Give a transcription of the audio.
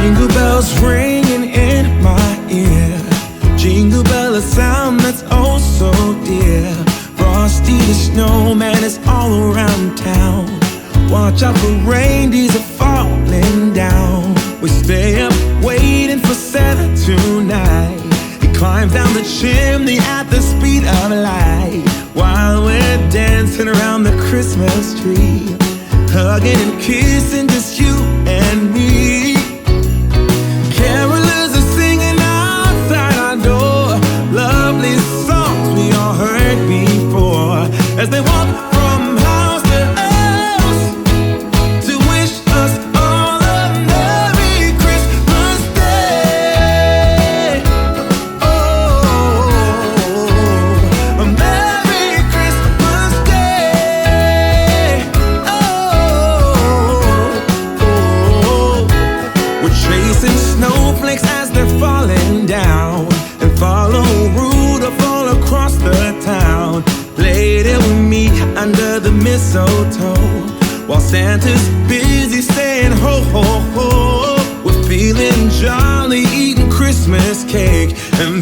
Jingle bells ringing in my ear. Jingle bell, a sound that's oh so dear. Frosty the snowman is all around town. Watch out for reindeers are falling down. We stay up waiting for Santa tonight. He climbs down the chimney at the speed of light, while we're dancing around the Christmas tree, hugging and kissing just you and me. Carolers are singing outside our door, lovely songs we all heard before, as they walk from house to house to wish us all a Merry Christmas Day. Oh, a Merry Christmas Day. Oh, we're chasing snowflakes as they're falling down, and follow Rudolph all across the town. Later we meet under the mistletoe, while Santa's busy saying ho ho ho. We're feeling jolly, eating Christmas cake, and